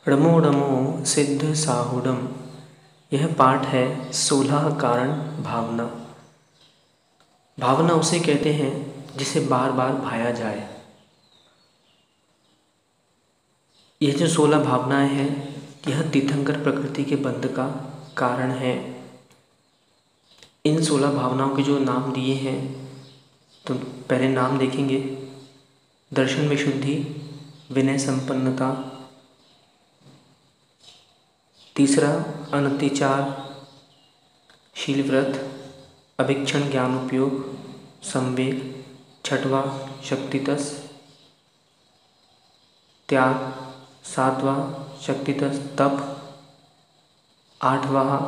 ड़मो ड़मो सिद्ध साहुडम। यह पाठ है 16 कारण भावना। भावना उसे कहते हैं जिसे बार बार भाया जाए। यह जो 16 भावनाएं हैं, यह तीर्थंकर प्रकृति के बंध का कारण है। इन 16 भावनाओं के जो नाम दिए हैं, तो पहले नाम देखेंगे। दर्शन विशुद्धि, विनय संपन्नता। तीसरा अनतिचार, शील व्रत, अभिक्षण ज्ञान उपयोग, संवेग। छठवां शक्तितस, त्याग। सातवां शक्तितस तप। आठवां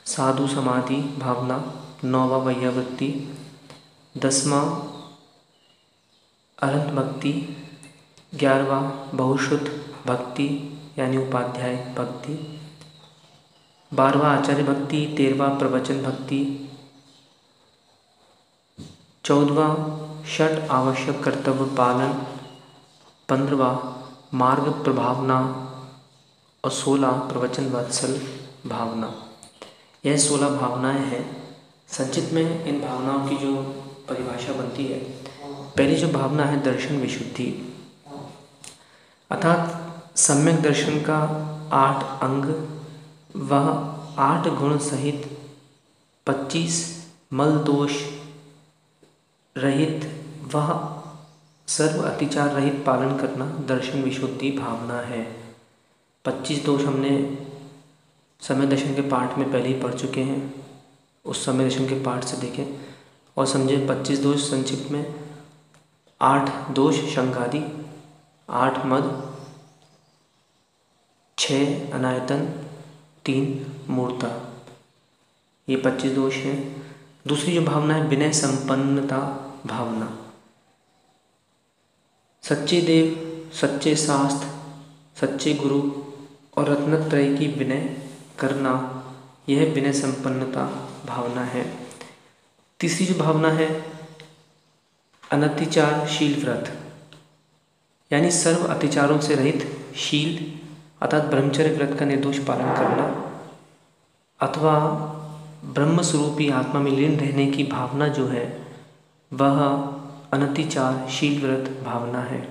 साधु समाधि भावना। नौवां वैयावृत्ति। 10वां अरहंत भक्ति। 11वां बहुश्रुत भक्ति यानी उपाध्याय भक्ति। 12वां आचार्य भक्ति। 13वां प्रवचन भक्ति। 14वां षट आवश्यक कर्तव्य पालन। 15वां मार्ग प्रभावना और 16 प्रवचन वत्सल भावना। यह 16 भावनाएं हैं। संचित में इन भावनाओं की जो परिभाषा बनती है, पहली जो भावना है दर्शन विशुद्धि, अर्थात सम्यक दर्शन का 8 अंग, वह 8 गुण सहित 25 मल दोष रहित, वह सर्व अतिचार रहित पालन करना दर्शन विशुद्धि भावना है। 25 दोष हमने समय दर्शन के पाठ में पहले ही पढ़ चुके हैं। उस समय दर्शन के पाठ से देखें और समझे। 25 दोष संक्षिप्त में 8 दोष शंकादि, 8 मद, 6 अनायतन, 3 मूर्ता, ये 25 दोष हैं। दूसरी जो भावना है विनय संपन्नता भावना। सच्चे देव, सच्चे शास्त्र, सच्चे गुरु और रत्नत्रय की विनय करना, यह विनय संपन्नता भावना है। तीसरी जो भावना है अनतिचार शील व्रत, यानी सर्व अतिचारों से रहित शील अर्थात ब्रह्मचर्य व्रत का निर्दोष पालन करना, अथवा ब्रह्म स्वरूपी आत्मा में लीन रहने की भावना जो है, वह अनतिचार शील व्रत भावना है।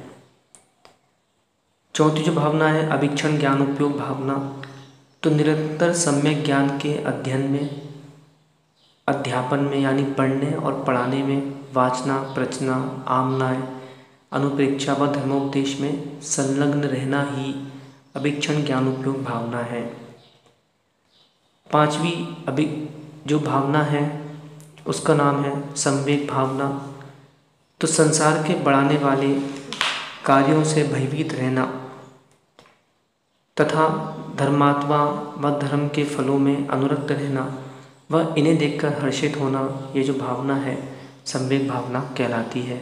चौथी जो भावना है अभिक्षण ज्ञान उपयोग भावना, तो निरंतर सम्यक ज्ञान के अध्ययन में, अध्यापन में यानी पढ़ने और पढ़ाने में, वाचना प्रचना आमनाय अनुप्रेक्षा व धर्मोपदेश में संलग्न रहना ही अभिक्षण ज्ञान उपयोग भावना है। पांचवी जो भावना है उसका नाम है संवेग भावना, तो संसार के बढ़ाने वाले कार्यों से भयभीत रहना तथा धर्मात्मा व धर्म के फलों में अनुरक्त रहना व इन्हें देखकर हर्षित होना, ये जो भावना है संवेग भावना कहलाती है।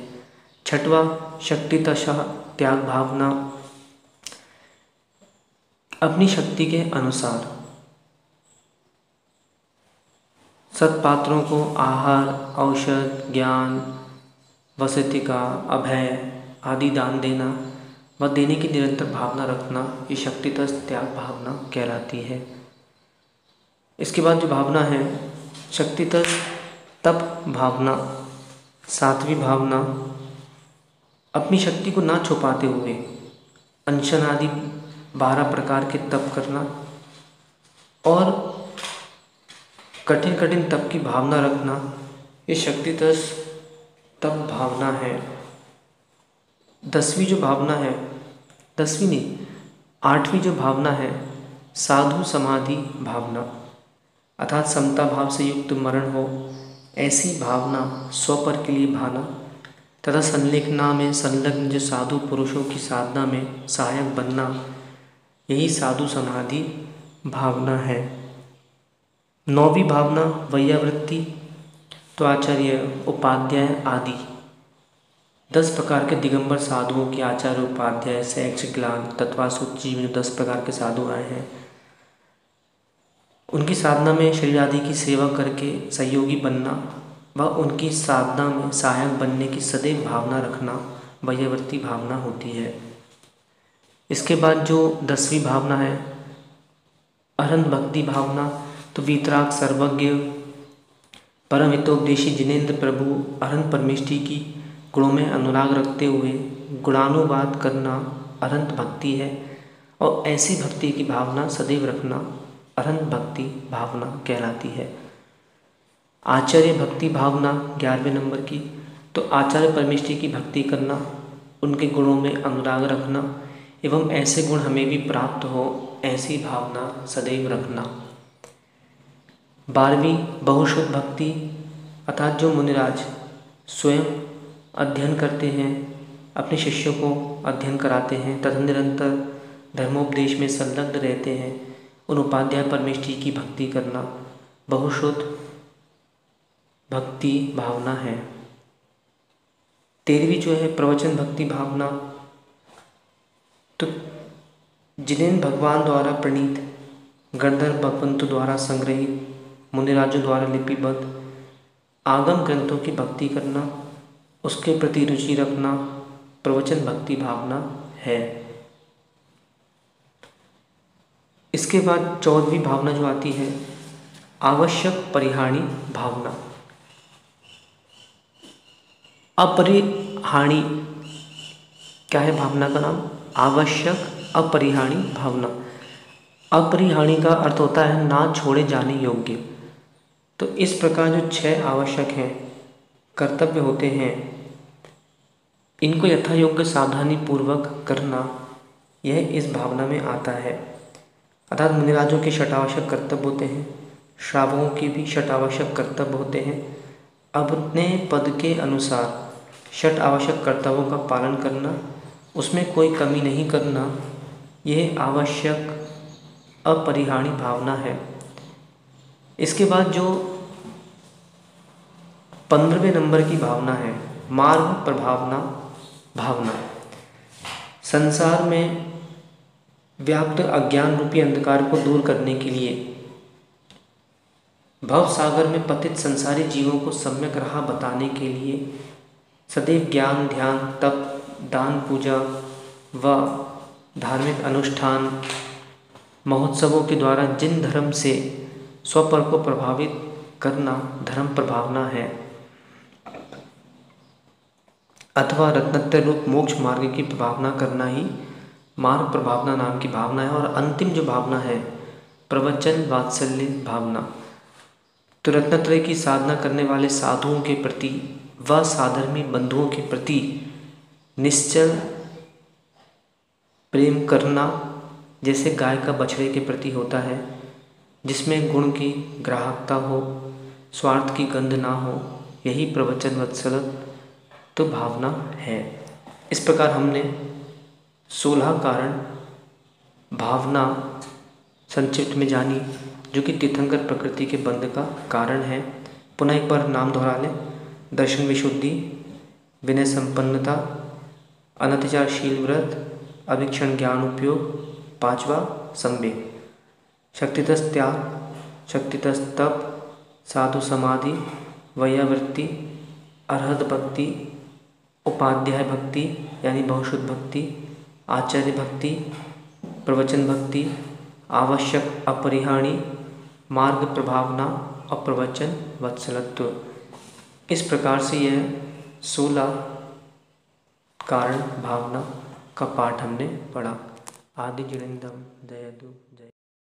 छठवां शक्तितशः त्याग भावना, अपनी शक्ति के अनुसार सत्पात्रों को आहार, औषध, ज्ञान, वसतिका, अभय आदि दान देना व देने की निरंतर भावना रखना, ये शक्तितस त्याग भावना कहलाती है। इसके बाद जो भावना है शक्तितस तप भावना, सातवीं भावना अपनी शक्ति को ना छुपाते हुए अनशन आदि 12 प्रकार के तप करना और कठिन कठिन तप की भावना रखना, ये शक्तितस तप भावना है। 10वीं जो भावना है, 10वीं नहीं 8वीं जो भावना है साधु समाधि भावना, अर्थात समता भाव से युक्त मरण हो ऐसी भावना, स्वपर के लिए भाना तथा संलेखना में संलग्न जो साधु पुरुषों की साधना में सहायक बनना, यही साधु समाधि भावना है। 9वीं भावना वैयावृत्ति, तो आचार्य उपाध्याय आदि 10 प्रकार के दिगंबर साधुओं की आचार्य उपाध्याय से ग्लान तत्वासूची में 10 प्रकार के साधु आए हैं, उनकी साधना में शरीर आदि की सेवा करके सहयोगी बनना व उनकी साधना में सहायक बनने की सदैव भावना रखना वैयावृत्ति भावना होती है। इसके बाद जो 10वीं भावना है अरहंत भक्ति भावना, तो वीतराग सर्वज्ञ परम हितोपदेशी जिनेंद्र प्रभु अरहंत परमेष्ठी की गुणों में अनुराग रखते हुए गुणानुवाद करना अरहंत भक्ति है। और ऐसी भक्ति की भावना सदैव रखना अरहंत भक्ति भावना कहलाती है। आचार्य भक्ति भावना 11वें नंबर की, तो आचार्य परमेष्ठी की भक्ति करना, उनके गुणों में अनुराग रखना एवं ऐसे गुण हमें भी प्राप्त हो ऐसी भावना सदैव रखना। 12वीं बहुश्रुत भक्ति, अर्थात जो मुनिराज स्वयं अध्ययन करते हैं, अपने शिष्यों को अध्ययन कराते हैं तथा निरंतर धर्मोपदेश में संलग्न रहते हैं, उन उपाध्याय परमेष्ठी की भक्ति करना बहुश्रुत भक्ति भावना है। 13वीं जो है प्रवचन भक्ति भावना, तो जिनेंद्र भगवान द्वारा प्रणीत गणधर भगवंतों द्वारा संग्रहित मुनिराजों द्वारा लिपिबद्ध आगम ग्रंथों की भक्ति करना, उसके प्रति रुचि रखना प्रवचन भक्ति भावना है। इसके बाद 14वीं भावना जो आती है आवश्यक परिहाणी भावना। अपरिहाणी क्या है भावना का नाम? आवश्यक अपरिहाणी भावना। अपरिहाणी का अर्थ होता है ना छोड़े जाने योग्य। तो इस प्रकार जो 6 आवश्यक हैं, कर्तव्य होते हैं, इनको यथा योग्य सावधानी पूर्वक करना, यह इस भावना में आता है। अर्थात मुनिराजों के षटावश्यक कर्तव्य होते हैं, श्रावकों के भी षटावश्यक कर्तव्य होते हैं। अपने पद के अनुसार षट आवश्यक कर्तव्यों का पालन करना, उसमें कोई कमी नहीं करना, यह आवश्यक अपरिहाणी भावना है। इसके बाद जो 15वें नंबर की भावना है मार्ग प्रभावना भावना। संसार में व्याप्त अज्ञान रूपी अंधकार को दूर करने के लिए, भव सागर में पतित संसारी जीवों को सम्यक राह बताने के लिए सदैव ज्ञान, ध्यान, तप, दान, पूजा व धार्मिक अनुष्ठान महोत्सवों के द्वारा जिन धर्म से स्वपर को प्रभावित करना धर्म प्रभावना है, अथवा रत्नत्रय रूप मोक्ष मार्ग की प्रभावना करना ही मार्ग प्रभावना नाम की भावना है। और अंतिम जो भावना है प्रवचन वात्सल्य भावना। तो रत्नत्रय की साधना करने वाले साधुओं के प्रति व साधर्मी बंधुओं के प्रति निश्चल प्रेम करना, जैसे गाय का बछड़े के प्रति होता है, जिसमें गुण की ग्राहकता हो, स्वार्थ की गंध ना हो, यही प्रवचन वत्सलत तो भावना है। इस प्रकार हमने 16 कारण भावना संक्षिप्त में जानी, जो कि तीर्थंकर प्रकृति के बंध का कारण है। पुनः एक बार नाम दोहरा लें। दर्शन विशुद्धि, विनय संपन्नता, अनतिचारशील व्रत, अभिक्षण ज्ञान उपयोग, 5वां संवेग, शक्तितस त्याग, शक्तितस तप, साधु समाधि, वैयावृत्ति, अरहत भक्ति, उपाध्याय भक्ति यानी बहुश्रुत भक्ति, आचार्य भक्ति, प्रवचन भक्ति, आवश्यक अपरिहाणी, मार्ग प्रभावना और प्रवचन वत्सलत्व। इस प्रकार से यह 16 कारण भावना का पाठ हमने पढ़ा। आदि जिनेंद्रम जयतु।